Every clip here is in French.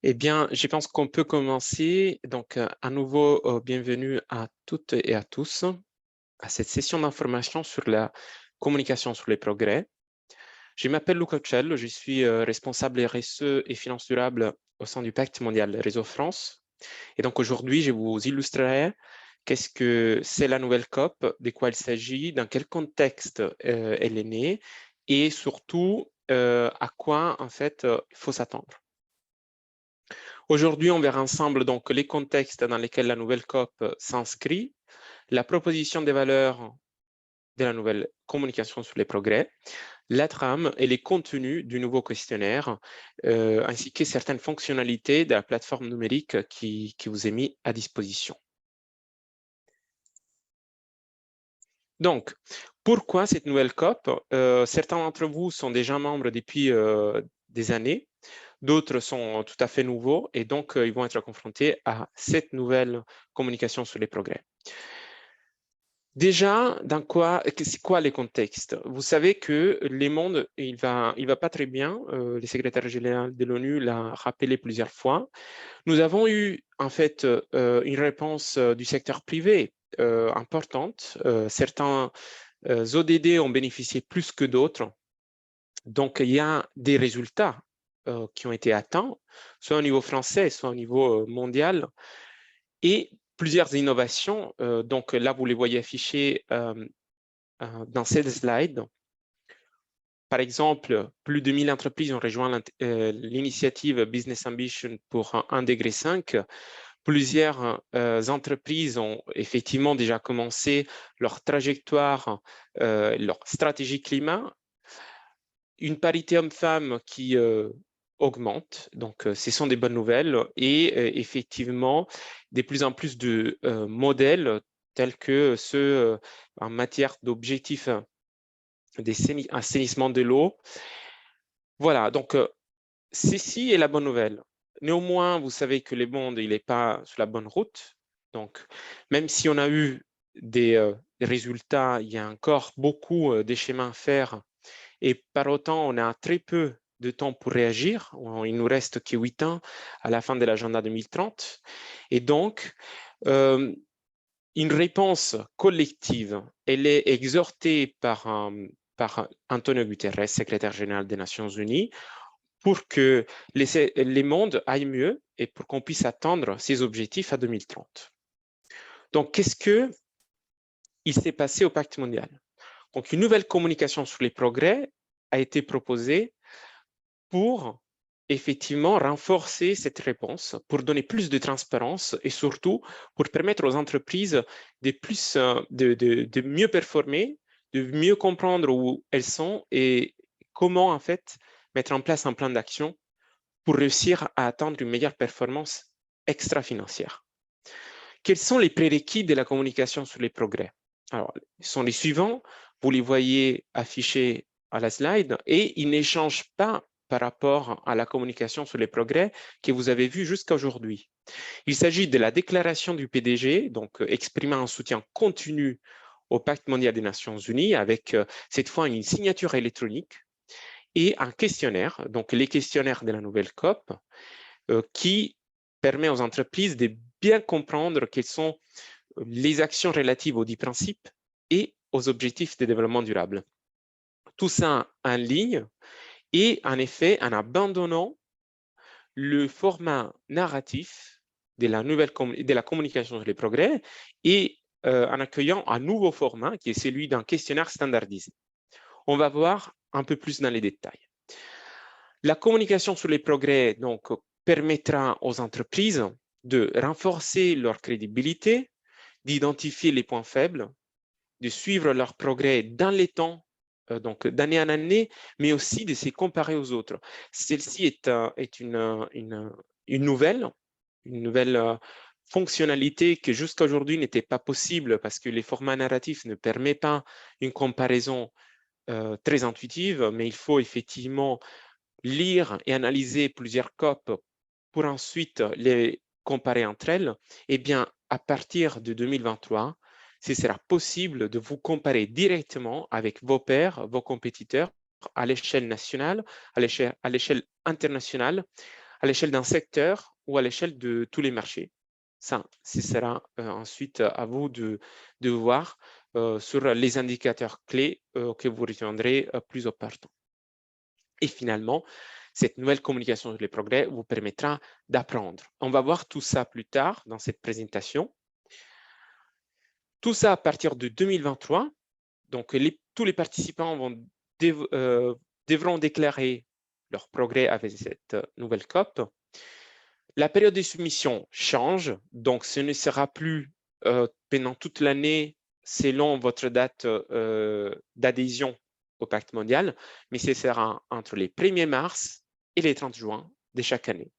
Eh bien, je pense qu'on peut commencer. Donc, à nouveau, bienvenue à toutes et à tous à cette session d'information sur la communication sur les progrès. Je m'appelle Luca Uccello, je suis responsable RSE et finance durable au sein du Pacte mondial Réseau France. Et donc, aujourd'hui, je vous illustrerai qu'est-ce que c'est la nouvelle COP, de quoi il s'agit, dans quel contexte elle est née et surtout à quoi, en fait, il faut s'attendre. Aujourd'hui, on verra ensemble donc les contextes dans lesquels la nouvelle COP s'inscrit, la proposition des valeurs de la nouvelle communication sur les progrès, la trame et les contenus du nouveau questionnaire, ainsi que certaines fonctionnalités de la plateforme numérique qui vous est mise à disposition. Donc, pourquoi cette nouvelle COP? Certains d'entre vous sont déjà membres depuis des années. D'autres sont tout à fait nouveaux et donc ils vont être confrontés à cette nouvelle communication sur les progrès. Déjà, c'est quoi les contextes? Vous savez que le monde, il va pas très bien. Le secrétaire général de l'ONU l'a rappelé plusieurs fois. Nous avons eu en fait une réponse du secteur privé importante. Certains ODD ont bénéficié plus que d'autres. Donc, il y a des résultats qui ont été atteints, soit au niveau français, soit au niveau mondial, et plusieurs innovations. Donc là, vous les voyez affichées dans cette slide. Par exemple, plus de 1000 entreprises ont rejoint l'initiative Business Ambition pour 1,5 degré. Plusieurs entreprises ont effectivement déjà commencé leur trajectoire, leur stratégie climat. Une parité homme-femme qui augmente, donc ce sont des bonnes nouvelles et effectivement de plus en plus de modèles tels que ceux en matière d'objectifs d'assainissement de l'eau. Voilà, donc ceci est la bonne nouvelle. Néanmoins, vous savez que le monde il n'est pas sur la bonne route. Donc, même si on a eu des résultats, il y a encore beaucoup de chemins à faire. Et par autant, on a très peu de temps pour réagir. Il nous reste que 8 ans à la fin de l'agenda 2030. Et donc, une réponse collective, elle est exhortée par Antonio Guterres, secrétaire général des Nations Unies, pour que les mondes aillent mieux et pour qu'on puisse atteindre ces objectifs à 2030. Donc, qu'est-ce qu'il s'est passé au Pacte mondial? Donc, une nouvelle communication sur les progrès a été proposée pour effectivement renforcer cette réponse, pour donner plus de transparence et surtout pour permettre aux entreprises de mieux performer, de mieux comprendre où elles sont et comment en fait mettre en place un plan d'action pour réussir à atteindre une meilleure performance extra-financière. Quels sont les prérequis de la communication sur les progrès? Alors, ils sont les suivants, vous les voyez affichés à la slide et ils n'échangent pas par rapport à la communication sur les progrès que vous avez vu jusqu'à aujourd'hui. Il s'agit de la déclaration du PDG, donc exprimant un soutien continu au Pacte mondial des Nations Unies avec cette fois une signature électronique et un questionnaire, donc les questionnaires de la nouvelle COP, qui permet aux entreprises de bien comprendre quelles sont les actions relatives aux 10 principes et aux objectifs de développement durable. Tout ça en ligne et en effet en abandonnant le format narratif de la communication sur les progrès et en accueillant un nouveau format qui est celui d'un questionnaire standardisé. On va voir un peu plus dans les détails. La communication sur les progrès donc, permettra aux entreprises de renforcer leur crédibilité, d'identifier les points faibles, de suivre leurs progrès dans les temps, donc d'année en année, mais aussi de se comparer aux autres. Celle-ci est une nouvelle fonctionnalité que jusqu'à aujourd'hui n'était pas possible parce que les formats narratifs ne permettent pas une comparaison très intuitive, mais il faut effectivement lire et analyser plusieurs COP pour ensuite les comparer entre elles. Eh bien, à partir de 2023, ce sera possible de vous comparer directement avec vos pairs, vos compétiteurs à l'échelle nationale, à l'échelle internationale, à l'échelle d'un secteur ou à l'échelle de tous les marchés. Ça, ce sera ensuite à vous de voir sur les indicateurs clés que vous retiendrez plus opportuns. Et finalement, cette nouvelle communication sur les progrès vous permettra d'apprendre. On va voir tout ça plus tard dans cette présentation. Tout ça à partir de 2023. Donc, tous les participants devront déclarer leur progrès avec cette nouvelle COP. La période de soumission change, donc ce ne sera plus pendant toute l'année selon votre date d'adhésion au pacte mondial, mais ce sera entre les 1er mars et les 30 juin de chaque année.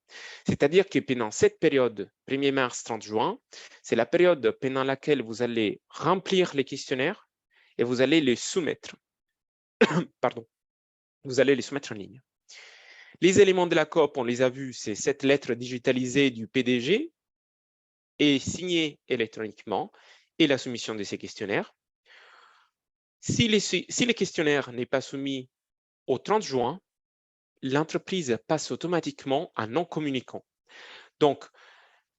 C'est-à-dire que pendant cette période, 1er mars, 30 juin, c'est la période pendant laquelle vous allez remplir les questionnaires et vous allez les soumettre. Pardon. Vous allez les soumettre en ligne. Les éléments de la COP, on les a vus, c'est cette lettre digitalisée du PDG et signée électroniquement et la soumission de ces questionnaires. Si les questionnaires n'est pas soumis au 30 juin, l'entreprise passe automatiquement à non communicant. Donc,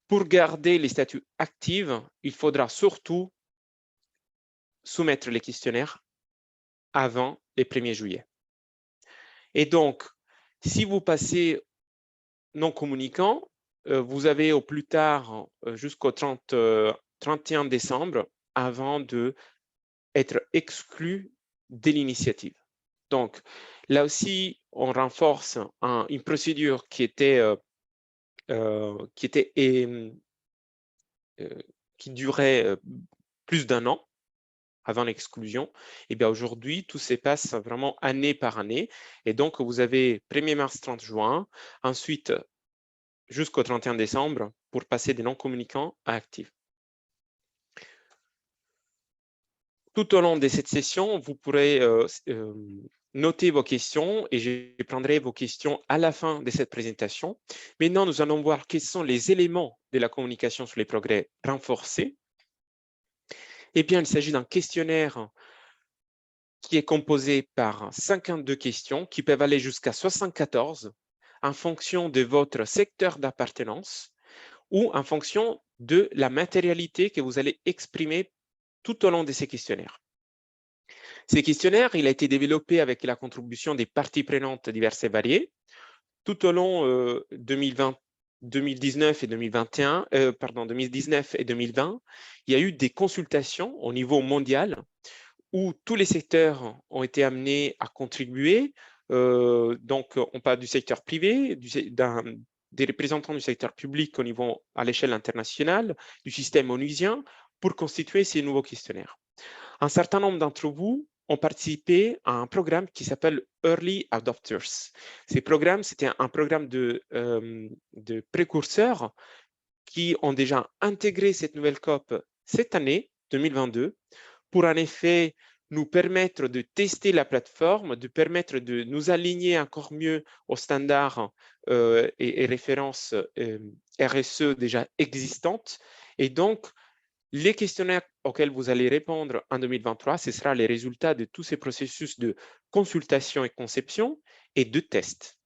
pour garder les statuts actifs, il faudra surtout soumettre les questionnaires avant le 1er juillet. Et donc, si vous passez non communicant, vous avez au plus tard jusqu'au 31 décembre avant d'être exclu de l'initiative. Donc, là aussi, on renforce une procédure qui durait plus d'1 an avant l'exclusion. Et bien aujourd'hui, tout se passe vraiment année par année. Et donc, vous avez 1er mars, 30 juin, ensuite jusqu'au 31 décembre pour passer des non-communicants à actifs. Tout au long de cette session, vous pourrez noter vos questions et je prendrai vos questions à la fin de cette présentation. Maintenant, nous allons voir quels sont les éléments de la communication sur les progrès renforcés. Eh bien, il s'agit d'un questionnaire qui est composé par 52 questions qui peuvent aller jusqu'à 74 en fonction de votre secteur d'appartenance ou en fonction de la matérialité que vous allez exprimer tout au long de ces questionnaires. Ces questionnaires, il a été développé avec la contribution des parties prenantes diverses et variées. Tout au long 2019 et 2021, 2019 et 2020, il y a eu des consultations au niveau mondial où tous les secteurs ont été amenés à contribuer. Donc, on parle du secteur privé, des représentants du secteur public à l'échelle internationale, du système onusien, pour constituer ces nouveaux questionnaires. Un certain nombre d'entre vous ont participé à un programme qui s'appelle Early Adopters. Ces programmes, c'était un programme de précurseurs qui ont déjà intégré cette nouvelle COP cette année, 2022, pour en effet nous permettre de tester la plateforme, de permettre de nous aligner encore mieux aux standards et références RSE déjà existantes. Et donc, les questionnaires auxquels vous allez répondre en 2023, ce sera les résultats de tous ces processus de consultation et conception et de test.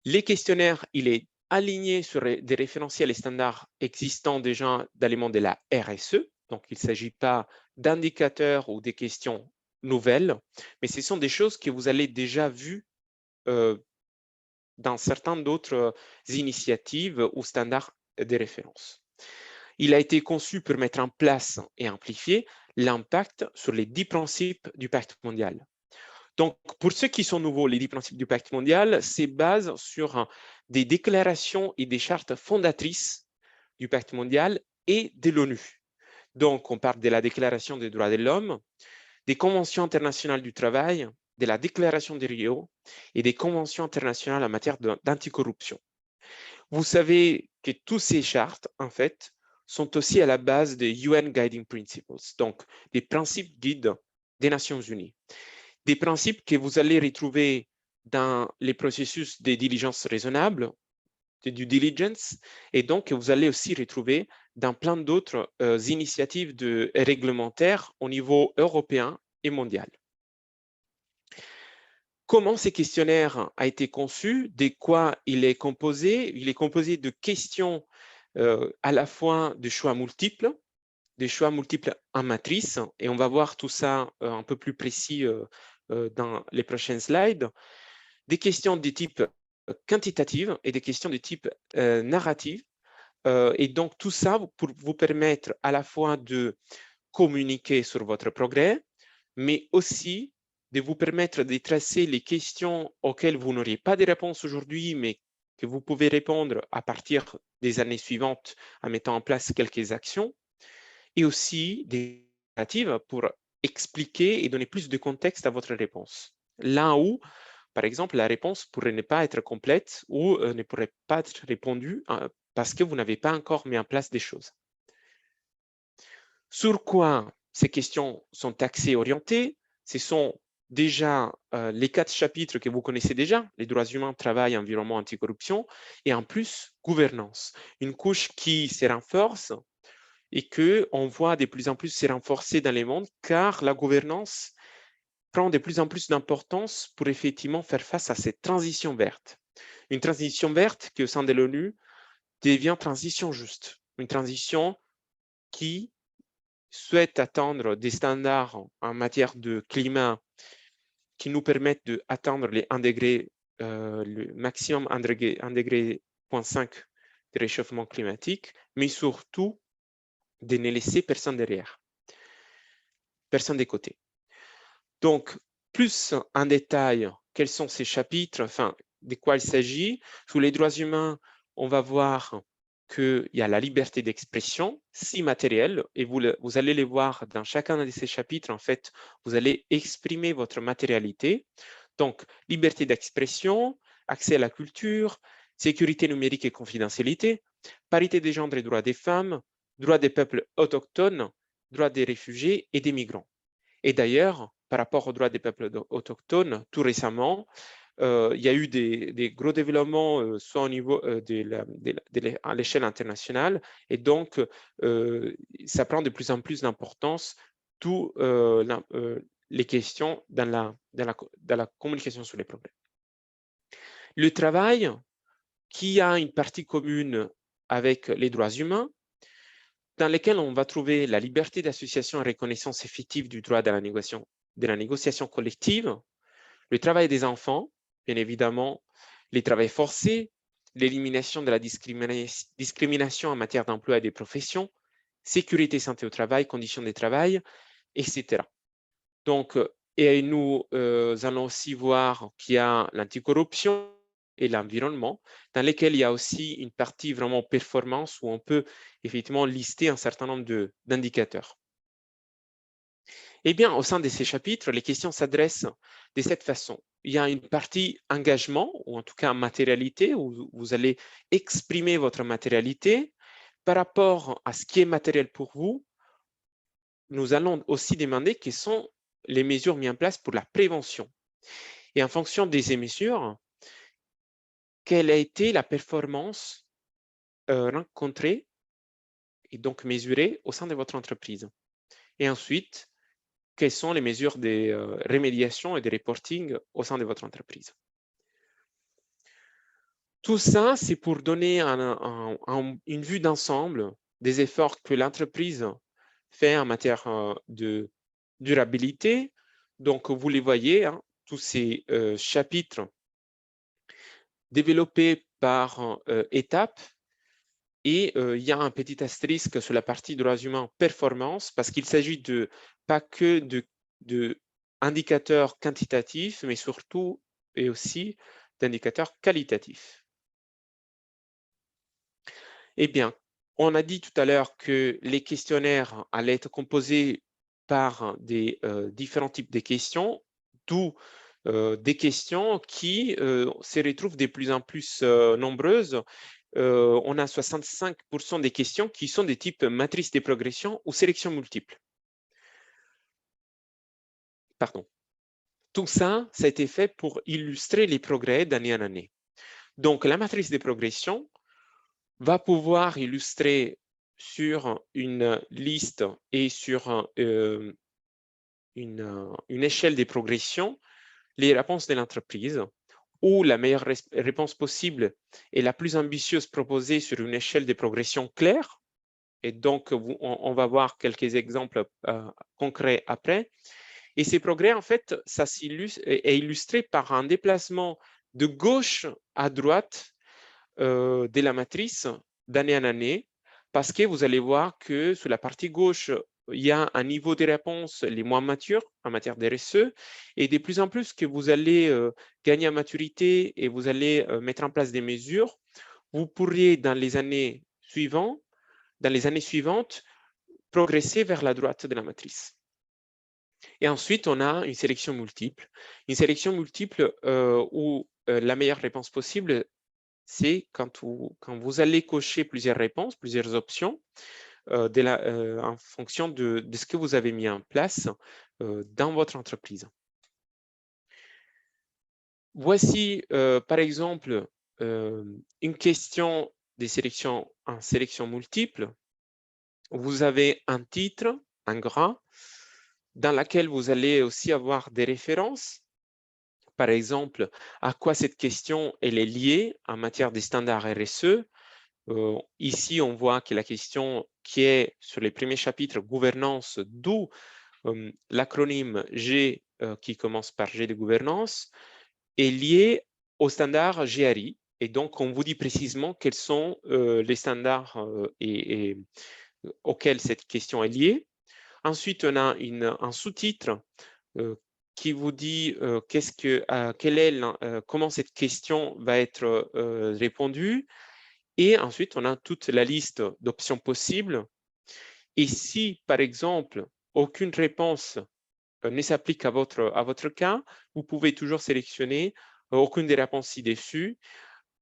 Les questionnaires, il est aligné sur des référentiels et standards existants déjà dans les mondes de la RSE. Donc, il ne s'agit pas d'indicateurs ou des questions nouvelles, mais ce sont des choses que vous allez déjà vues dans certaines d'autres initiatives ou standards de référence. Il a été conçu pour mettre en place et amplifier l'impact sur les 10 principes du pacte mondial. Donc, pour ceux qui sont nouveaux, les 10 principes du pacte mondial, c'est basé sur des déclarations et des chartes fondatrices du pacte mondial et de l'ONU. Donc, on parle de la Déclaration des droits de l'homme, des conventions internationales du travail, de la Déclaration de Rio et des conventions internationales en matière d'anticorruption. Vous savez que toutes ces chartes, en fait, sont aussi à la base des UN Guiding Principles, donc des principes guides des Nations Unies. Des principes que vous allez retrouver dans les processus de diligence raisonnable, de due diligence, et donc que vous allez aussi retrouver dans plein d'autres initiatives réglementaires au niveau européen et mondial. Comment ces questionnaires a été conçu, de quoi il est composé. Il est composé de questions à la fois de choix multiples, des choix multiples en matrice, et on va voir tout ça un peu plus précis dans les prochaines slides, des questions de type quantitative et des questions de type narrative. Et donc, tout ça pour vous permettre à la fois de communiquer sur votre progrès, mais aussi de vous permettre de tracer les questions auxquelles vous n'auriez pas de réponse aujourd'hui, mais que vous pouvez répondre à partir des années suivantes en mettant en place quelques actions, et aussi des alternatives pour expliquer et donner plus de contexte à votre réponse. Là où, par exemple, la réponse pourrait ne pas être complète ou ne pourrait pas être répondue parce que vous n'avez pas encore mis en place des choses. Sur quoi ces questions sont axées et orientées? Ce sont déjà les 4 chapitres que vous connaissez déjà, les droits humains, travail, environnement, anticorruption, et en plus, gouvernance. Une couche qui se renforce et qu'on voit de plus en plus se renforcer dans les mondes, car la gouvernance prend de plus en plus d'importance pour effectivement faire face à cette transition verte. Une transition verte qui, au sein de l'ONU, devient transition juste. Une transition qui souhaite atteindre des standards en matière de climat qui nous permettent d'atteindre les 1 degré, le maximum 1 degré, 0,5 de réchauffement climatique, mais surtout de ne laisser personne derrière, personne des côtés. Donc, plus en détail, quels sont ces chapitres, enfin, de quoi il s'agit. Sous les droits humains, on va voir qu'il y a la liberté d'expression, si matérielle, et vous allez les voir dans chacun de ces chapitres, en fait, vous allez exprimer votre matérialité. Donc, liberté d'expression, accès à la culture, sécurité numérique et confidentialité, parité des genres et droits des femmes, droits des peuples autochtones, droits des réfugiés et des migrants. Et d'ailleurs, par rapport aux droits des peuples autochtones, tout récemment, il y a eu des gros développements, soit au niveau à l'échelle internationale, et donc ça prend de plus en plus d'importance toutes les questions dans la communication sur les problèmes. Le travail, qui a une partie commune avec les droits humains, dans lesquels on va trouver la liberté d'association et reconnaissance effective du droit de la négociation collective, le travail des enfants, bien évidemment, les travails forcés, l'élimination de la discrimination en matière d'emploi et des professions, sécurité et santé au travail, conditions de travail, etc. Donc, et nous allons aussi voir qu'il y a l'anticorruption et l'environnement, dans lesquels il y a aussi une partie vraiment performance où on peut effectivement lister un certain nombre d'indicateurs. Eh bien, au sein de ces chapitres, les questions s'adressent de cette façon. Il y a une partie engagement, ou en tout cas matérialité, où vous allez exprimer votre matérialité. Par rapport à ce qui est matériel pour vous, nous allons aussi demander quelles sont les mesures mises en place pour la prévention. Et en fonction de ces mesures, quelle a été la performance rencontrée et donc mesurée au sein de votre entreprise. Et ensuite, quelles sont les mesures de remédiation et de reporting au sein de votre entreprise. Tout ça, c'est pour donner une vue d'ensemble des efforts que l'entreprise fait en matière de durabilité. Donc, vous les voyez, hein, tous ces chapitres développés par étapes. Et il y a un petit astérisque sur la partie droits humains performance, parce qu'il s'agit pas que de indicateurs quantitatifs, mais surtout et aussi d'indicateurs qualitatifs. Eh bien, on a dit tout à l'heure que les questionnaires allaient être composés par des différents types de questions, d'où des questions qui se retrouvent de plus en plus nombreuses. On a 65% des questions qui sont des types matrice de progression ou sélection multiple. Pardon. Tout ça, ça a été fait pour illustrer les progrès d'année en année. Donc, la matrice de progression va pouvoir illustrer sur une liste et sur une échelle de progression les réponses de l'entreprise ou la meilleure réponse possible et la plus ambitieuse proposée sur une échelle de progression claire. Et donc, on va voir quelques exemples concrets après. Et ces progrès, en fait, ça est illustré par un déplacement de gauche à droite de la matrice d'année en année, parce que vous allez voir que sur la partie gauche, il y a un niveau de réponse les moins matures en matière de RSE, et de plus en plus que vous allez gagner en maturité et vous allez mettre en place des mesures, vous pourriez dans les années suivantes, progresser vers la droite de la matrice. Et ensuite, on a une sélection multiple. Une sélection multiple où la meilleure réponse possible, c'est quand vous allez cocher plusieurs réponses, plusieurs options, en fonction de ce que vous avez mis en place dans votre entreprise. Voici, par exemple, une question des sélections en sélection multiple. Vous avez un titre, un gras, dans laquelle vous allez aussi avoir des références. Par exemple, à quoi cette question elle est liée en matière des standards RSE. Ici, on voit que la question qui est sur les premiers chapitres, gouvernance, d'où l'acronyme G qui commence par G de gouvernance, est liée au standard GRI. Et donc, on vous dit précisément quels sont les standards auxquels cette question est liée. Ensuite, on a un sous-titre qui vous dit comment cette question va être répondue. Et ensuite, on a toute la liste d'options possibles. Et si, par exemple, aucune réponse ne s'applique à votre cas, vous pouvez toujours sélectionner aucune des réponses ci-dessus.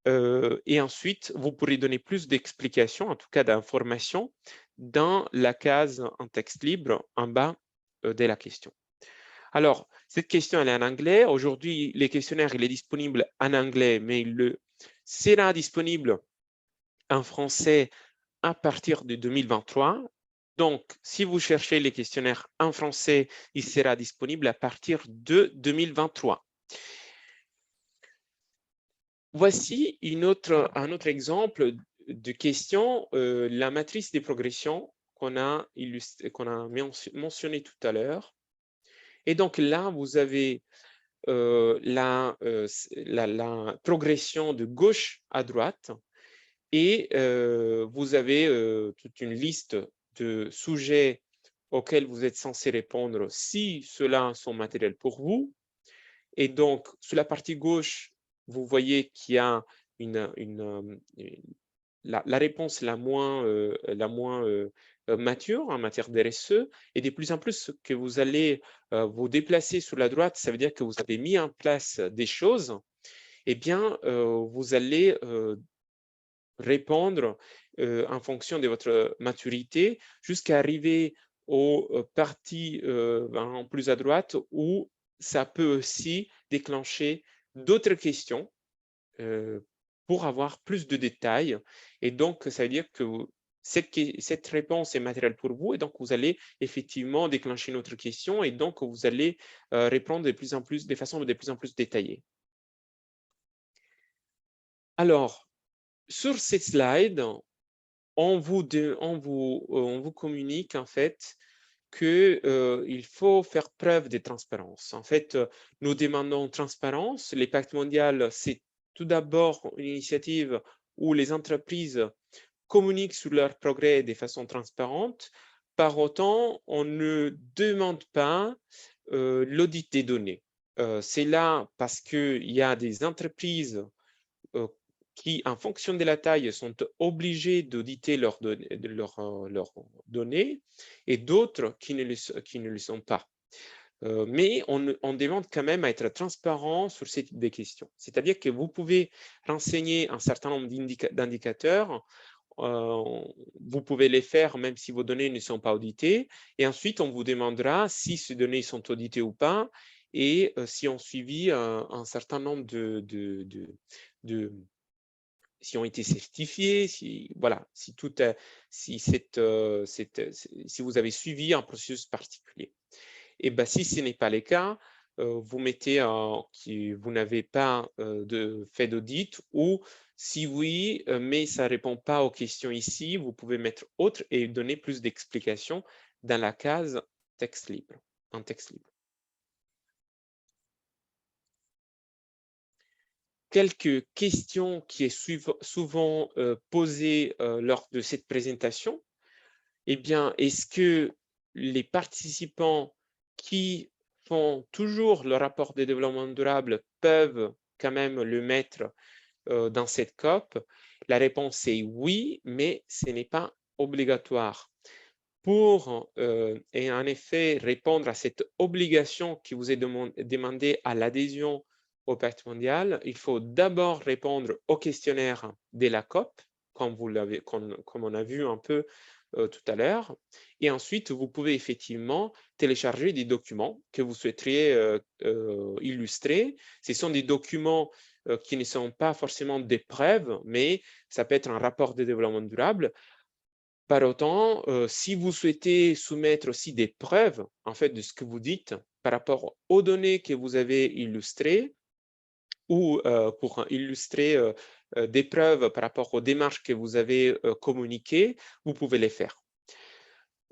Et ensuite, vous pourrez donner plus d'explications, en tout cas d'informations, dans la case en texte libre en bas de la question. Alors, cette question, elle est en anglais. Aujourd'hui, les questionnaires, il est disponible en anglais, mais il sera disponible en français à partir de 2023. Donc, si vous cherchez les questionnaires en français, il sera disponible à partir de 2023. Voici un autre exemple de question, la matrice des progressions qu'on a mentionné tout à l'heure. Et donc là, vous avez la progression de gauche à droite et vous avez toute une liste de sujets auxquels vous êtes censé répondre si ceux-là sont matériels pour vous. Et donc, sur la partie gauche, vous voyez qu'il y a la réponse la moins mature en matière de RSE, et de plus en plus que vous allez vous déplacer sur la droite, ça veut dire que vous avez mis en place des choses, eh bien, vous allez répondre en fonction de votre maturité jusqu'à arriver aux parties en plus à droite où ça peut aussi déclencher d'autres questions pour avoir plus de détails. Et donc, ça veut dire que cette réponse est matérielle pour vous et donc vous allez effectivement déclencher une autre question et donc vous allez répondre de façon de plus en plus détaillée. Alors, sur cette slide, on vous communique en fait qu'il faut faire preuve de transparence. En fait, nous demandons transparence. Les pactes mondiaux, c'est tout d'abord une initiative où les entreprises communiquent sur leurs progrès de façon transparente. Par autant, on ne demande pas l'audit des données. C'est là parce qu'il y a des entreprises qui, en fonction de la taille, sont obligés d'auditer leurs données et d'autres qui ne le sont pas. Mais on demande quand même à être transparent sur ces types de questions. C'est-à-dire que vous pouvez renseigner un certain nombre d'indicateurs, vous pouvez les faire même si vos données ne sont pas auditées, et ensuite on vous demandera si ces données sont auditées ou pas, et si on suivi un certain nombre si ont été certifiés, si vous avez suivi un processus particulier. Et ben, si ce n'est pas le cas, vous mettez que vous n'avez pas fait d'audit, ou si oui, mais ça ne répond pas aux questions ici, vous pouvez mettre autre et donner plus d'explications dans la case texte libre, en texte libre. Quelques questions qui est souvent posées lors de cette présentation. Eh bien, est-ce que les participants qui font toujours le rapport de développement durable peuvent quand même le mettre dans cette COP? La réponse est oui, mais ce n'est pas obligatoire. Pour et en effet répondre à cette obligation qui vous est demandée à l'adhésion au Pacte mondial, il faut d'abord répondre au questionnaire de la COP, comme on a vu un peu tout à l'heure, et ensuite vous pouvez effectivement télécharger des documents que vous souhaiteriez illustrer. Ce sont des documents qui ne sont pas forcément des preuves, mais ça peut être un rapport de développement durable. Par autant, si vous souhaitez soumettre aussi des preuves en fait de ce que vous dites par rapport aux données que vous avez illustrées, ou pour illustrer des preuves par rapport aux démarches que vous avez communiquées, vous pouvez les faire.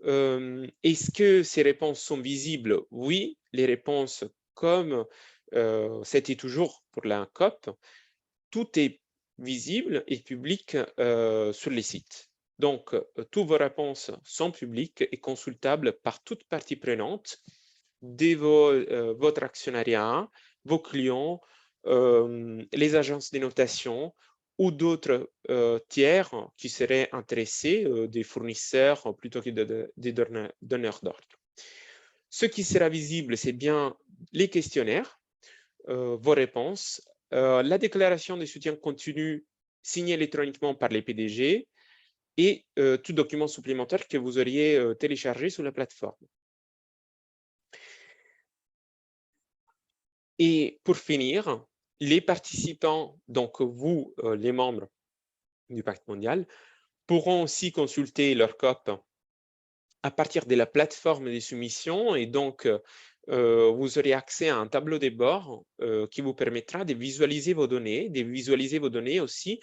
Est-ce que ces réponses sont visibles? Oui, les réponses, comme c'était toujours pour la COP, tout est visible et public sur les sites. Donc, toutes vos réponses sont publiques et consultables par toute partie prenante de votre actionnariat, vos clients, les agences de notation ou d'autres tiers qui seraient intéressés, des fournisseurs plutôt que des donneurs d'ordre. Ce qui sera visible, c'est bien les questionnaires, vos réponses, la déclaration de soutien continu signée électroniquement par les PDG et tout document supplémentaire que vous auriez téléchargé sur la plateforme. Et pour finir, les participants, donc vous, les membres du Pacte mondial, pourront aussi consulter leur COP à partir de la plateforme des soumissions, et donc vous aurez accès à un tableau de bord qui vous permettra de visualiser vos données, aussi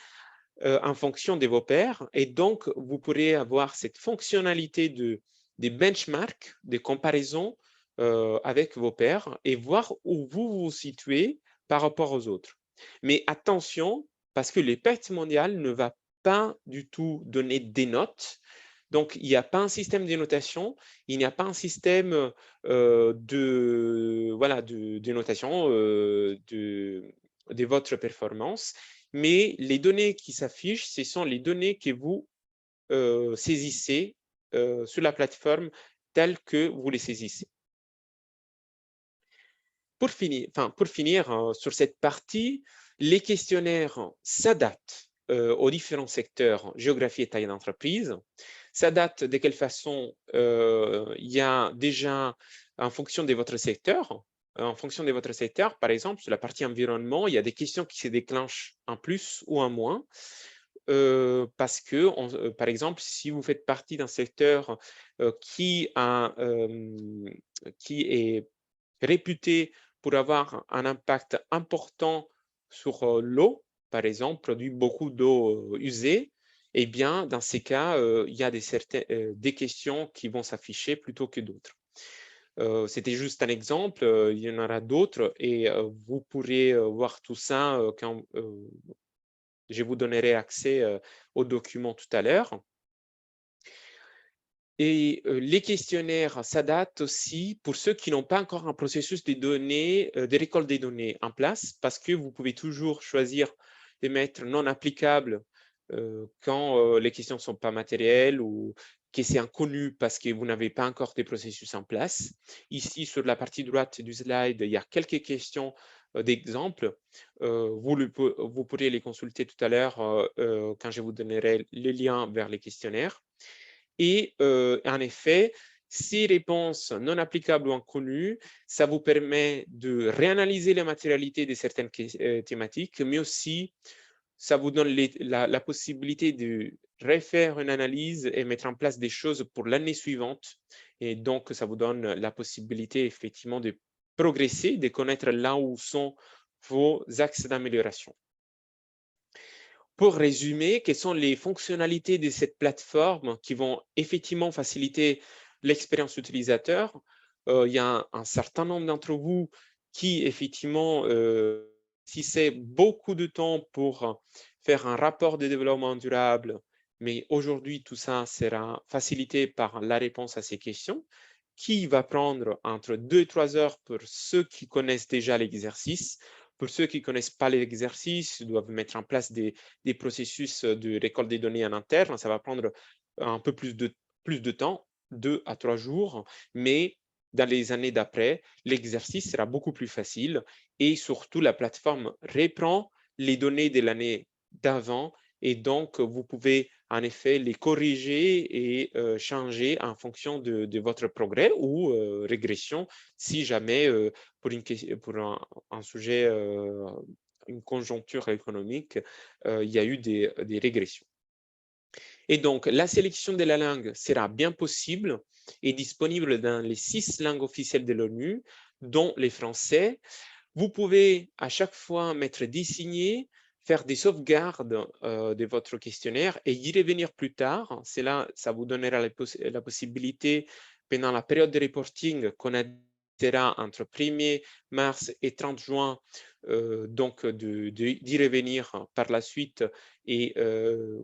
en fonction de vos pairs, et donc vous pourrez avoir cette fonctionnalité des benchmarks, des comparaisons avec vos pairs et voir où vous vous situez par rapport aux autres. Mais attention, parce que le Pacte mondial ne va pas du tout donner des notes. Donc, il n'y a pas un système de notation, il n'y a pas un système de notation de votre performance, mais les données qui s'affichent, ce sont les données que vous saisissez sur la plateforme telles que vous les saisissez. Pour finir sur cette partie, les questionnaires s'adaptent aux différents secteurs, géographie et taille d'entreprise. S'adaptent de quelle façon? Il y a déjà, en fonction de votre secteur, par exemple, sur la partie environnement, il y a des questions qui se déclenchent en plus ou en moins. Parce que, par exemple, si vous faites partie d'un secteur qui est réputé pour avoir un impact important sur l'eau, par exemple, produit beaucoup d'eau usée, eh bien, dans ces cas, il y a des questions qui vont s'afficher plutôt que d'autres. C'était juste un exemple, il y en aura d'autres, et vous pourrez voir tout ça quand je vous donnerai accès aux documents tout à l'heure. Et les questionnaires s'adaptent aussi pour ceux qui n'ont pas encore un processus de récolte des données en place, parce que vous pouvez toujours choisir de mettre non applicable quand les questions ne sont pas matérielles ou que c'est inconnu parce que vous n'avez pas encore des processus en place. Ici, sur la partie droite du slide, il y a quelques questions d'exemple. Vous pourrez les consulter tout à l'heure quand je vous donnerai le lien vers les questionnaires. Et en effet, ces réponses non applicables ou inconnues, ça vous permet de réanalyser la matérialité de certaines thématiques, mais aussi ça vous donne la possibilité de refaire une analyse et mettre en place des choses pour l'année suivante. Et donc, ça vous donne la possibilité effectivement de progresser, de connaître là où sont vos axes d'amélioration. Pour résumer, quelles sont les fonctionnalités de cette plateforme qui vont effectivement faciliter l'expérience utilisateur? Il y a un certain nombre d'entre vous qui effectivement c'est beaucoup de temps pour faire un rapport de développement durable, mais aujourd'hui tout ça sera facilité par la réponse à ces questions, qui va prendre entre 2 et 3 heures pour ceux qui connaissent déjà l'exercice. Pour ceux qui ne connaissent pas l'exercice, ils doivent mettre en place des processus de récolte des données en interne. Ça va prendre un peu plus de temps, 2 à 3 jours, mais dans les années d'après, l'exercice sera beaucoup plus facile et surtout la plateforme reprend les données de l'année d'avant et donc vous pouvez en effet les corriger et changer en fonction de votre progrès ou régression si jamais pour un sujet, une conjoncture économique, il y a eu des régressions. Et donc, la sélection de la langue sera bien possible et disponible dans les 6 langues officielles de l'ONU, dont les français. Vous pouvez à chaque fois mettre désigné, faire des sauvegardes de votre questionnaire et y revenir plus tard. C'est là, ça vous donnera la possibilité, pendant la période de reporting qu'on a entre 1er mars et 30 juin, donc d'y revenir par la suite et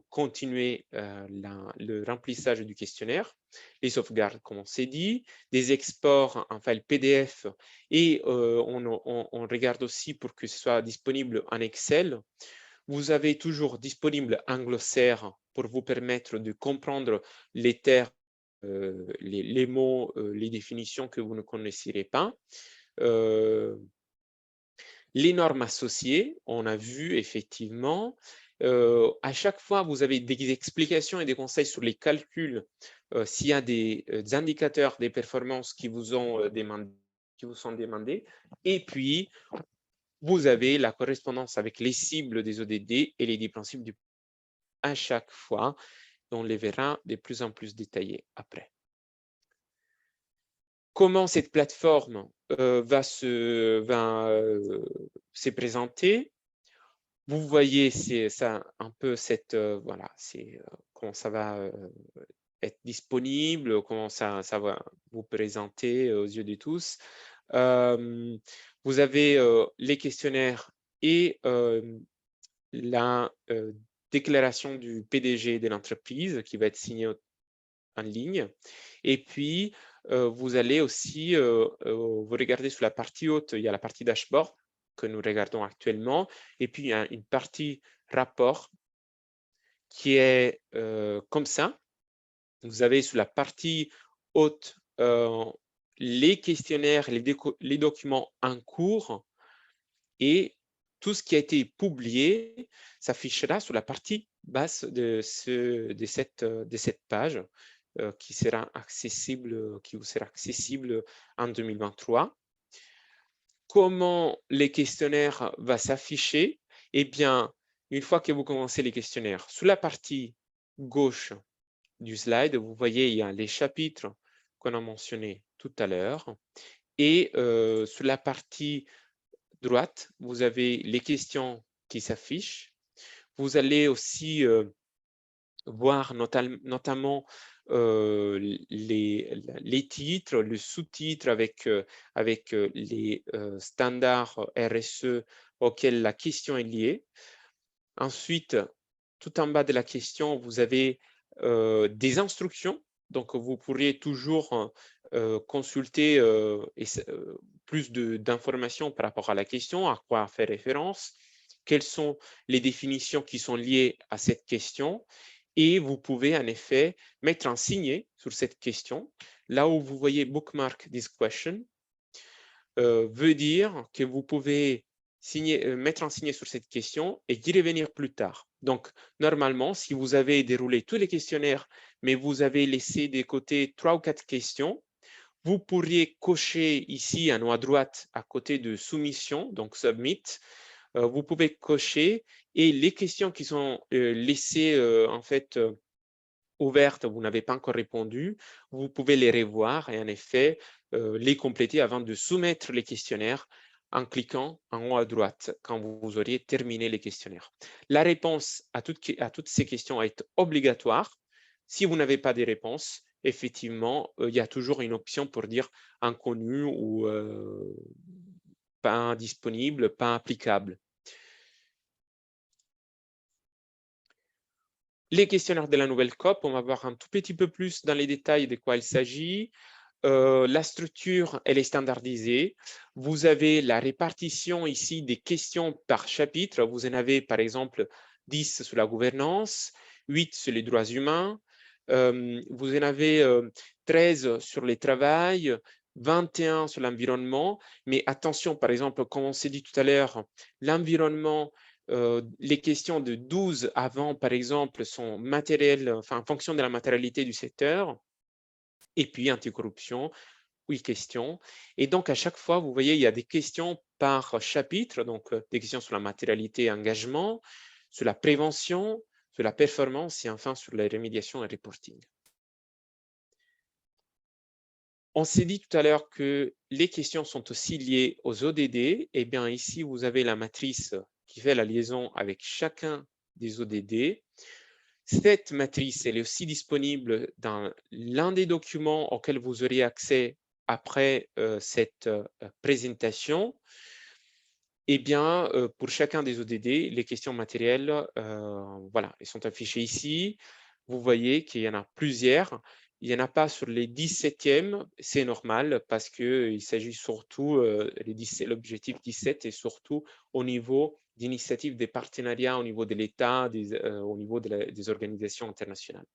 continuer le remplissage du questionnaire, les sauvegardes, comme on s'est dit, des exports en file PDF et on regarde aussi pour que ce soit disponible en Excel. Vous avez toujours disponible un glossaire pour vous permettre de comprendre les termes, les mots, les définitions que vous ne connaissirez pas. Les normes associées, on a vu effectivement, à chaque fois, vous avez des explications et des conseils sur les calculs, s'il y a des indicateurs des performances qui vous sont demandés. Et puis, vous avez la correspondance avec les cibles des ODD et les 10 principes à chaque fois. On les verra de plus en plus détaillés après. Comment cette plateforme va se présenter? Vous voyez, c'est ça un peu cette voilà, c'est comment ça va être disponible, comment ça va vous présenter aux yeux de tous. Vous avez les questionnaires et la déclaration du PDG de l'entreprise qui va être signée en ligne. Et puis, vous allez aussi, vous regardez sur la partie haute, il y a la partie dashboard que nous regardons actuellement, et puis il y a une partie rapport qui est comme ça. Vous avez sur la partie haute les questionnaires, les documents en cours et tout ce qui a été publié s'affichera sur la partie basse de cette page qui vous sera accessible en 2023. Comment les questionnaires vont s'afficher? Eh bien, une fois que vous commencez les questionnaires, sous la partie gauche du slide, vous voyez, il y a les chapitres qu'on a mentionnés tout à l'heure. Et sur la partie droite, vous avez les questions qui s'affichent. Vous allez aussi voir notamment les titres, le sous-titre avec les standards RSE auxquels la question est liée. Ensuite, tout en bas de la question, vous avez des instructions. Donc, vous pourriez toujours consulter plus d'informations par rapport à la question, à quoi faire référence, quelles sont les définitions qui sont liées à cette question. Et vous pouvez en effet mettre un signet sur cette question. Là où vous voyez bookmark this question, veut dire que vous pouvez mettre un signet sur cette question et y revenir plus tard. Donc, normalement, si vous avez déroulé tous les questionnaires, mais vous avez laissé de côté 3 ou 4 questions, vous pourriez cocher ici en haut à droite à côté de soumission, donc submit. Vous pouvez cocher et les questions qui sont laissées en fait ouvertes, vous n'avez pas encore répondu, vous pouvez les revoir et en effet les compléter avant de soumettre les questionnaires en cliquant en haut à droite quand vous auriez terminé les questionnaires. La réponse à toutes ces questions est obligatoire. Si vous n'avez pas de réponse, effectivement, il y a toujours une option pour dire inconnu ou pas disponible, pas applicable. Les questionnaires de la nouvelle COP, on va voir un tout petit peu plus dans les détails de quoi il s'agit. La structure, elle est standardisée. Vous avez la répartition ici des questions par chapitre. Vous en avez par exemple 10 sur la gouvernance, 8 sur les droits humains. Vous en avez 13 sur le travail, 21 sur l'environnement. Mais attention, par exemple, comme on s'est dit tout à l'heure, l'environnement, les questions de 12 avant, par exemple, sont matérielles, enfin, en fonction de la matérialité du secteur. Et puis anticorruption, 8 questions. Et donc, à chaque fois, vous voyez, il y a des questions par chapitre, donc des questions sur la matérialité et engagement, sur la prévention, sur la performance et enfin sur la rémédiation et reporting. On s'est dit tout à l'heure que les questions sont aussi liées aux ODD. Eh bien, ici, vous avez la matrice qui fait la liaison avec chacun des ODD. Cette matrice, elle est aussi disponible dans l'un des documents auxquels vous aurez accès après cette présentation. Eh bien, pour chacun des ODD, les questions matérielles, voilà, elles sont affichées ici. Vous voyez qu'il y en a plusieurs. Il n'y en a pas sur les 17e, c'est normal parce qu'il s'agit surtout, l'objectif 17 est surtout au niveau d'initiatives des partenariats, au niveau de l'État, au niveau des organisations internationales.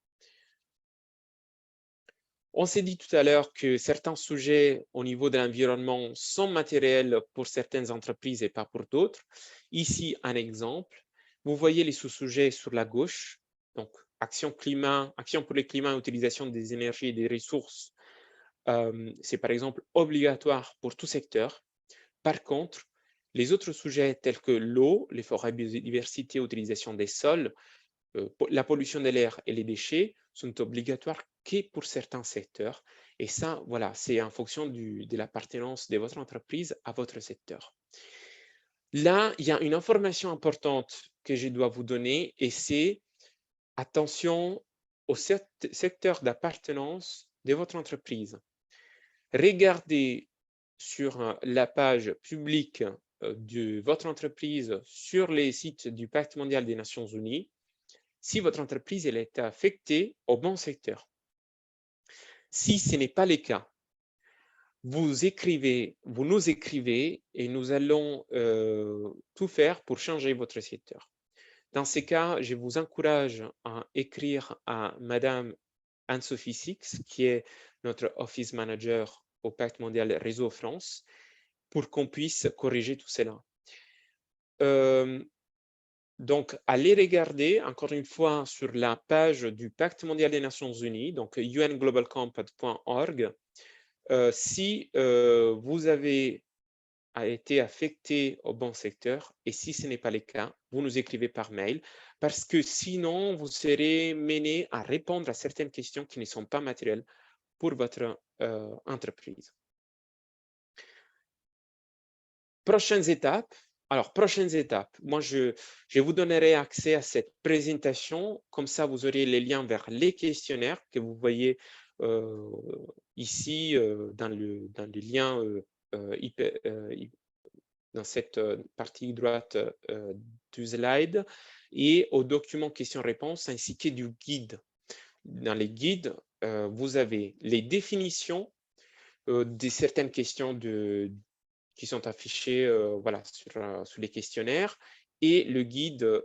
On s'est dit tout à l'heure que certains sujets au niveau de l'environnement sont matériels pour certaines entreprises et pas pour d'autres. Ici, un exemple. Vous voyez les sous-sujets sur la gauche. Donc, action climat, action pour le climat, utilisation des énergies et des ressources. C'est par exemple obligatoire pour tout secteur. Par contre, les autres sujets tels que l'eau, les forêts, biodiversité, utilisation des sols, la pollution de l'air et les déchets sont obligatoires que pour certains secteurs. Et ça, voilà, c'est en fonction de l'appartenance de votre entreprise à votre secteur. Là, il y a une information importante que je dois vous donner et c'est attention au secteur d'appartenance de votre entreprise. Regardez sur la page publique de votre entreprise sur les sites du Pacte mondial des Nations Unies si votre entreprise elle est affectée au bon secteur. Si ce n'est pas le cas, vous nous écrivez et nous allons tout faire pour changer votre secteur. Dans ces cas, je vous encourage à écrire à Madame Anne-Sophie Six, qui est notre Office Manager au Pacte mondial Réseau France, pour qu'on puisse corriger tout cela. Donc, allez regarder encore une fois sur la page du Pacte mondial des Nations Unies, donc unglobalcompact.org, si vous avez été affecté au bon secteur et si ce n'est pas le cas, vous nous écrivez par mail parce que sinon, vous serez mené à répondre à certaines questions qui ne sont pas matérielles pour votre entreprise. Prochaines étapes. Alors, prochaines étapes. Moi, je vous donnerai accès à cette présentation. Comme ça, vous aurez les liens vers les questionnaires que vous voyez ici dans le lien dans cette partie droite du slide et aux documents questions-réponses ainsi que du guide. Dans les guides, vous avez les définitions de certaines questions qui sont affichées voilà, sur les questionnaires et le guide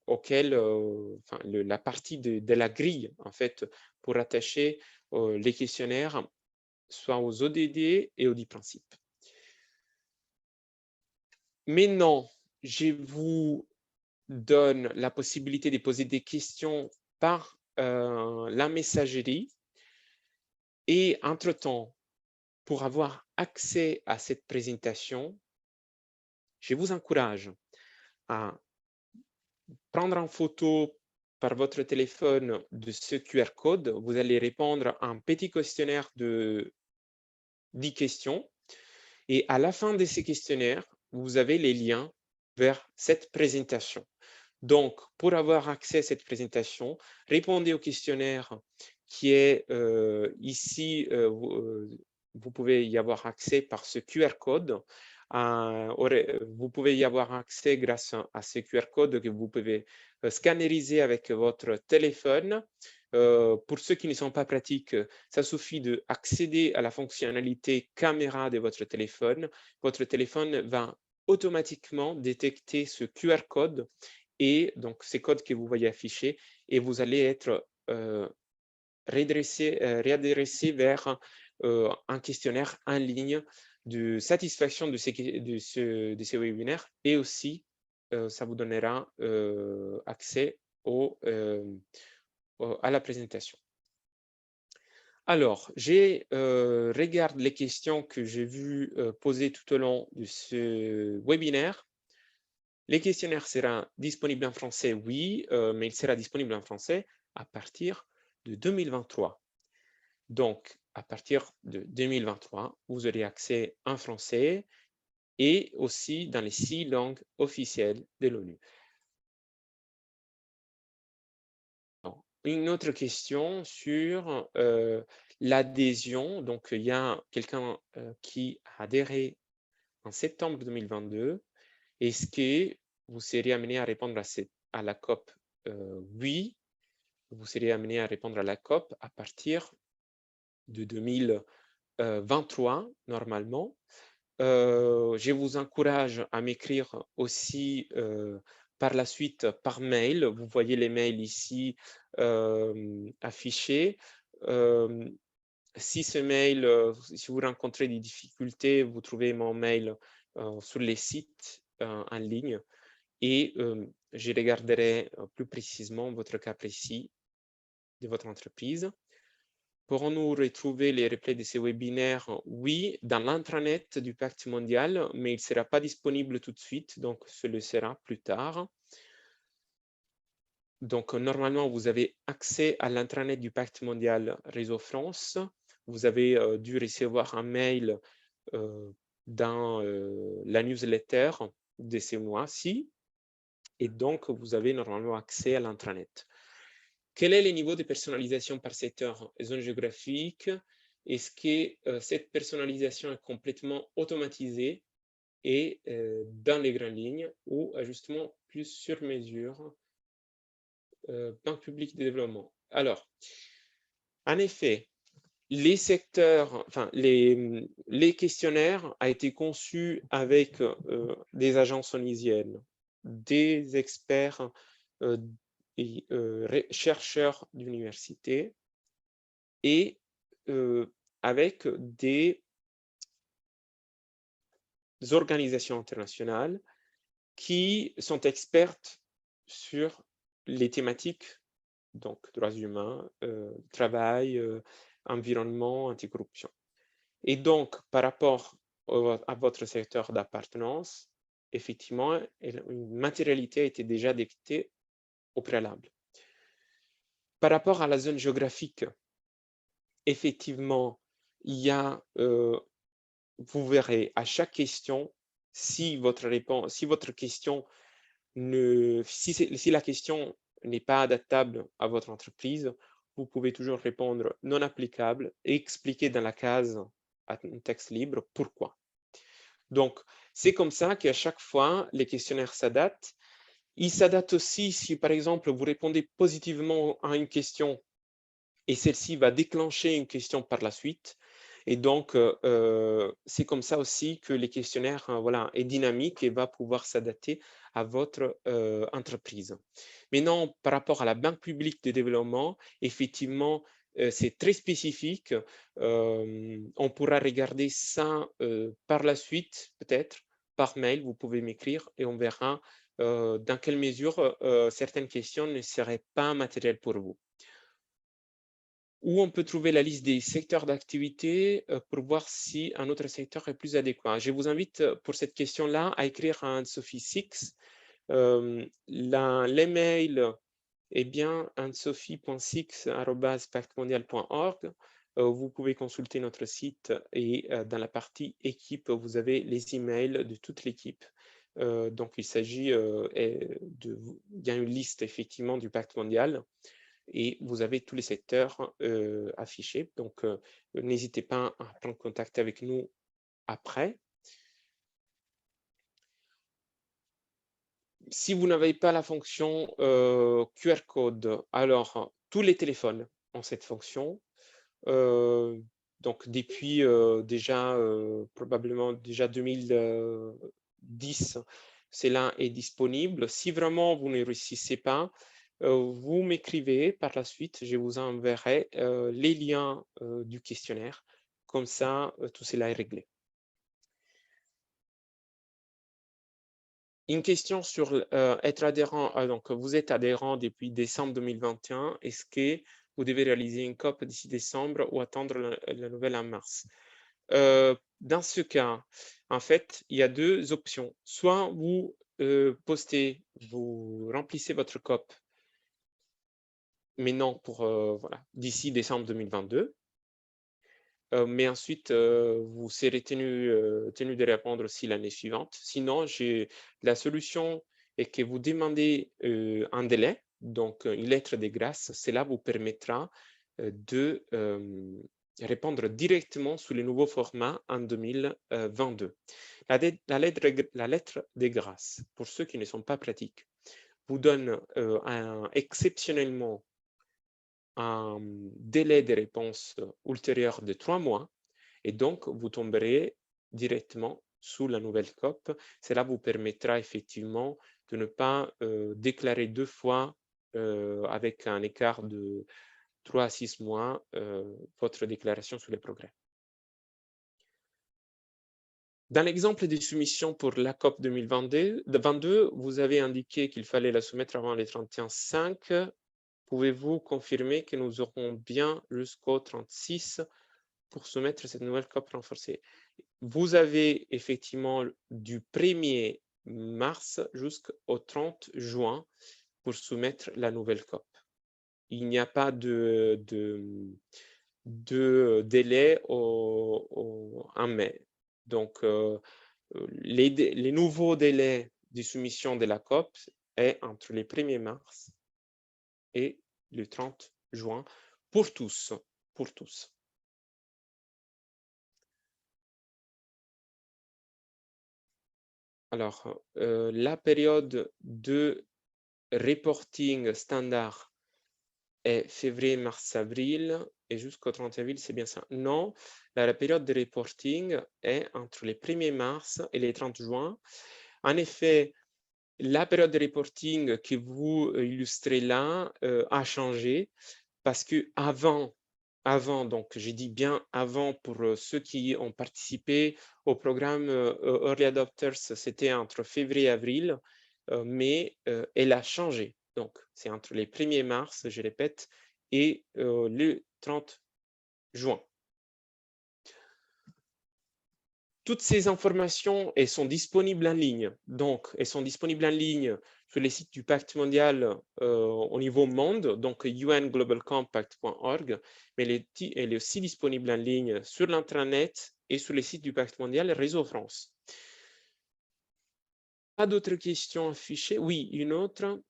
auquel, enfin, la partie de la grille en fait pour attacher les questionnaires soit aux ODD et aux 10 principes. Maintenant, je vous donne la possibilité de poser des questions par la messagerie et entre-temps, pour avoir accès à cette présentation, je vous encourage à prendre en photo par votre téléphone de ce QR code, vous allez répondre à un petit questionnaire de 10 questions. Et à la fin de ces questionnaires, vous avez les liens vers cette présentation. Donc, pour avoir accès à cette présentation, répondez au questionnaire qui est ici. Vous pouvez y avoir accès par ce QR code. Vous pouvez y avoir accès grâce à ce QR code que vous pouvez scanneriser avec votre téléphone. Pour ceux qui ne sont pas pratiques, ça suffit d'accéder à la fonctionnalité caméra de votre téléphone. Votre téléphone va automatiquement détecter ce QR code et donc ces codes que vous voyez affichés, et vous allez être réadressé vers un questionnaire en ligne de satisfaction de ces webinaires, et aussi ça vous donnera accès à la présentation. Alors, regarde les questions que j'ai vues poser tout au long de ce webinaire. Les questionnaires seront disponibles en français, oui, mais il sera disponible en français à partir de 2023. Donc, à partir de 2023, vous aurez accès en français et aussi dans les 6 langues officielles de l'ONU. Une autre question sur l'adhésion. Donc, il y a quelqu'un qui a adhéré en septembre 2022. Est-ce que vous serez amené à répondre à la COP? Oui, vous serez amené à répondre à la COP à partir de 2023, normalement. Je vous encourage à m'écrire aussi par la suite par mail. Vous voyez les mails ici affichés. Si ce mail, si vous rencontrez des difficultés, vous trouvez mon mail sur les sites en ligne, et je regarderai plus précisément votre cas précis de votre entreprise. Pourrons-nous retrouver les replays de ces webinaires? Oui, dans l'intranet du Pacte mondial, mais il ne sera pas disponible tout de suite, donc ce le sera plus tard. Donc, normalement, vous avez accès à l'intranet du Pacte mondial Réseau France. Vous avez dû recevoir un mail dans la newsletter de ce mois-ci, et donc vous avez normalement accès à l'intranet. Quel est le niveau de personnalisation par secteur et zone géographique? Est-ce que cette personnalisation est complètement automatisée et dans les grandes lignes, ou ajustement plus sur mesure, banque publique de développement? Alors, en effet, les secteurs, enfin, les questionnaires ont été conçus avec des agences onisiennes, des experts et chercheurs d'université, et avec des organisations internationales qui sont expertes sur les thématiques, donc droits humains, travail, environnement, anticorruption. Et donc, par rapport à votre secteur d'appartenance, effectivement, une matérialité a été déjà détectée au préalable. Par rapport à la zone géographique, effectivement, il y a, vous verrez à chaque question, si votre question si la question n'est pas adaptable à votre entreprise, vous pouvez toujours répondre non applicable et expliquer dans la case à un texte libre pourquoi. Donc, c'est comme ça qu'à chaque fois, les questionnaires s'adaptent. Ils s'adaptent aussi si, par exemple, vous répondez positivement à une question et celle-ci va déclencher une question par la suite. Et donc, c'est comme ça aussi que les questionnaires voilà, est dynamique et va pouvoir s'adapter à votre entreprise. Maintenant, par rapport à la Banque publique de développement, effectivement, c'est très spécifique. On pourra regarder ça par la suite, peut-être, par mail. Vous pouvez m'écrire et on verra dans quelle mesure certaines questions ne seraient pas matérielles pour vous. Où on peut trouver la liste des secteurs d'activité pour voir si un autre secteur est plus adéquat. Je vous invite pour cette question-là à écrire à Anne-Sophie Six. L'email eh bien, anne-sophie.six@pactemondial.org, vous pouvez consulter notre site et dans la partie équipe, vous avez les emails de toute l'équipe. Donc, il s'agit il y a une liste effectivement du Pacte mondial et vous avez tous les secteurs affichés. Donc, n'hésitez pas à prendre contact avec nous après. Si vous n'avez pas la fonction QR code, alors tous les téléphones ont cette fonction. Donc depuis déjà probablement déjà 2010, cela est disponible. Si vraiment vous ne réussissez pas, vous m'écrivez par la suite, je vous enverrai les liens du questionnaire. Comme ça, tout cela est réglé. Une question sur être adhérent. Donc, vous êtes adhérent depuis décembre 2021. Est-ce que vous devez réaliser une COP d'ici décembre ou attendre la nouvelle en mars? Dans ce cas, en fait, il y a deux options. Soit vous postez, vous remplissez votre COP, mais non pour voilà, d'ici décembre 2022. Mais ensuite, vous serez tenu de répondre aussi l'année suivante. Sinon, la solution est que vous demandez un délai, donc une lettre de grâce. Cela vous permettra de répondre directement sous les nouveaux formats en 2022. La lettre de grâce, pour ceux qui ne sont pas pratiques, vous donne exceptionnellement un délai de réponse ultérieur de 3 mois et donc vous tomberez directement sous la nouvelle COP. Cela vous permettra effectivement de ne pas déclarer 2 fois avec un écart de 3 à 6 mois votre déclaration sur les progrès. Dans l'exemple des soumissions pour la COP 2022, vous avez indiqué qu'il fallait la soumettre avant les 31/5. Pouvez-vous confirmer que nous aurons bien jusqu'au 36 pour soumettre cette nouvelle COP renforcée? Vous avez effectivement du 1er mars jusqu'au 30 juin pour soumettre la nouvelle COP. Il n'y a pas de délai en mai. Donc, les nouveaux délais de soumission de la COP est entre le 1er mars et le 30 juin pour tous. Pour tous. Alors, la période de reporting standard est février, mars, avril, et jusqu'au 30 avril, c'est bien ça. Non, la période de reporting est entre les 1er mars et les 30 juin. En effet, la période de reporting que vous illustrez là a changé parce que avant, donc j'ai dit bien avant pour ceux qui ont participé au programme Early Adopters, c'était entre février et avril, mais elle a changé. Donc, c'est entre les 1er mars, je répète, et le 30 juin. Toutes ces informations, elles sont disponibles en ligne. Donc, elles sont disponibles en ligne sur les sites du Pacte mondial au niveau monde, donc unglobalcompact.org, mais elle est aussi disponible en ligne sur l'intranet et sur les sites du Pacte mondial Réseau France. Pas d'autres questions affichées? Oui, une autre.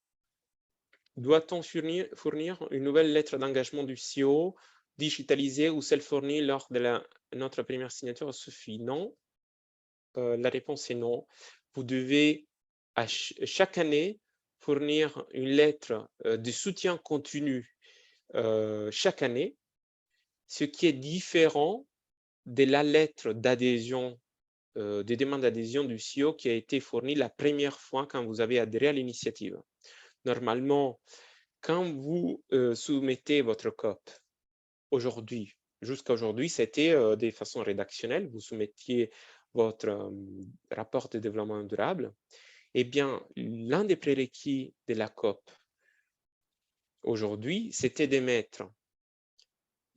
Doit-on fournir une nouvelle lettre d'engagement du CEO digitalisée ou celle fournie lors de notre première signature suffit? Non. La réponse est non. Vous devez chaque année fournir une lettre de soutien continu chaque année, ce qui est différent de la lettre d'adhésion, des demandes d'adhésion du CEO qui a été fournie la première fois quand vous avez adhéré à l'initiative. Normalement, quand vous soumettez votre COP aujourd'hui, jusqu'à aujourd'hui, c'était de façon rédactionnelle, vous soumettiez votre rapport de développement durable. Eh bien, l'un des prérequis de la COP aujourd'hui, c'était d'émettre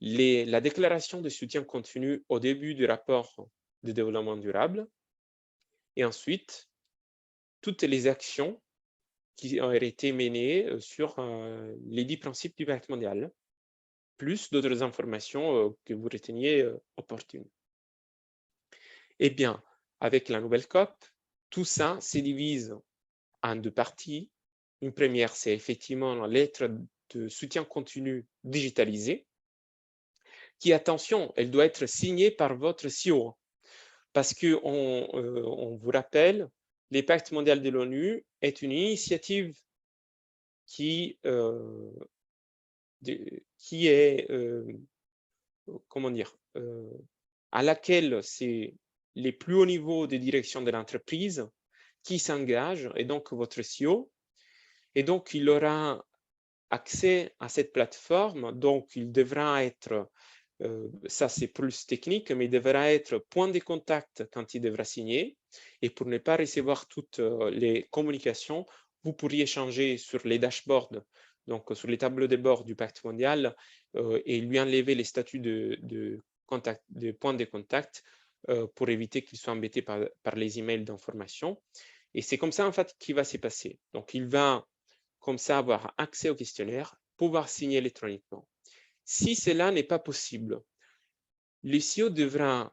la déclaration de soutien continu au début du rapport de développement durable et ensuite toutes les actions qui ont été menées sur les 10 principes du pacte mondial, plus d'autres informations que vous reteniez opportunes. Eh bien, avec la nouvelle COP, tout ça se divise en 2 parties. Une première, c'est effectivement la lettre de soutien continu digitalisée, qui, attention, elle doit être signée par votre CEO. Parce qu'on on vous rappelle, le pacte mondial de l'ONU est une initiative qui est, comment dire, à laquelle c'est les plus hauts niveaux de direction de l'entreprise qui s'engagent, et donc votre CEO, et donc il aura accès à cette plateforme, donc il devra être, ça c'est plus technique, mais il devra être point de contact quand il devra signer, et pour ne pas recevoir toutes les communications, vous pourriez changer sur les dashboards, donc sur les tableaux de bord du pacte mondial, et lui enlever les statuts de point de contact pour éviter qu'il soit embêté par les emails d'information. Et c'est comme ça en fait qu'il va se passer. Donc il va comme ça avoir accès au questionnaire, pouvoir signer électroniquement. Si cela n'est pas possible, le CEO devra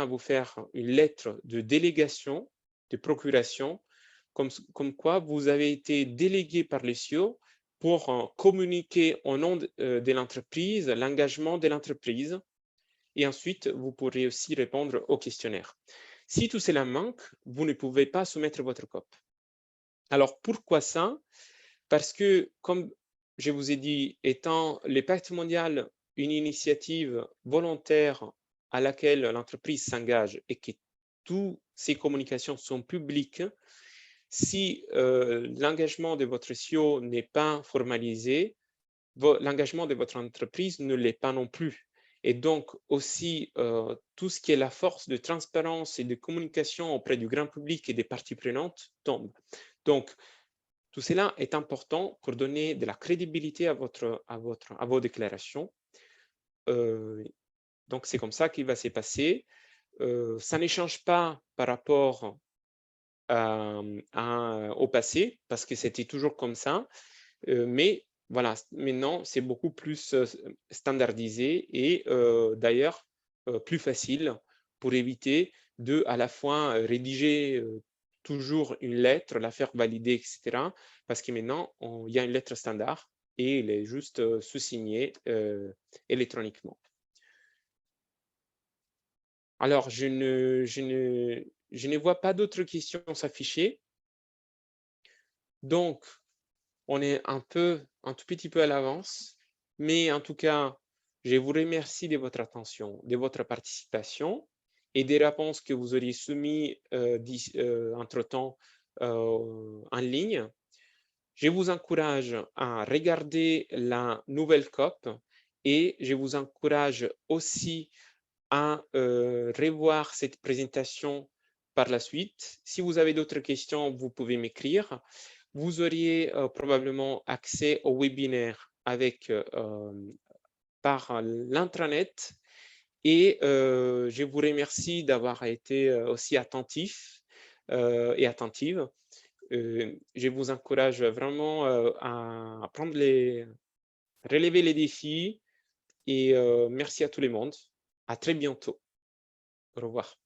vous faire une lettre de délégation, de procuration, comme quoi vous avez été délégué par le CEO pour communiquer au nom de l'entreprise, l'engagement de l'entreprise, et ensuite vous pourrez aussi répondre au questionnaire. Si tout cela manque, vous ne pouvez pas soumettre votre COP. Alors pourquoi ça? Parce que, comme je vous ai dit, étant le pacte mondial une initiative volontaire à laquelle l'entreprise s'engage et que toutes ces communications sont publiques, si l'engagement de votre CEO n'est pas formalisé, l'engagement de votre entreprise ne l'est pas non plus. Et donc aussi, tout ce qui est la force de transparence et de communication auprès du grand public et des parties prenantes tombe. Donc, tout cela est important pour donner de la crédibilité à vos déclarations. Donc, c'est comme ça qu'il va se passer. Ça ne change pas par rapport au passé, parce que c'était toujours comme ça. Mais voilà, maintenant, c'est beaucoup plus standardisé et d'ailleurs plus facile pour éviter de à la fois rédiger toujours une lettre, la faire valider, etc. Parce que maintenant, il y a une lettre standard et elle est juste sous-signée électroniquement. Alors, je ne vois pas d'autres questions s'afficher. Donc, on est un tout petit peu à l'avance, mais en tout cas, je vous remercie de votre attention, de votre participation et des réponses que vous auriez soumises entre-temps en ligne. Je vous encourage à regarder la nouvelle COP et je vous encourage aussi à revoir cette présentation par la suite. Si vous avez d'autres questions, vous pouvez m'écrire. Vous auriez probablement accès au webinaire par l'intranet et je vous remercie d'avoir été aussi attentif et attentive. Je vous encourage vraiment à relever les défis et merci à tout le monde. À très bientôt. Au revoir.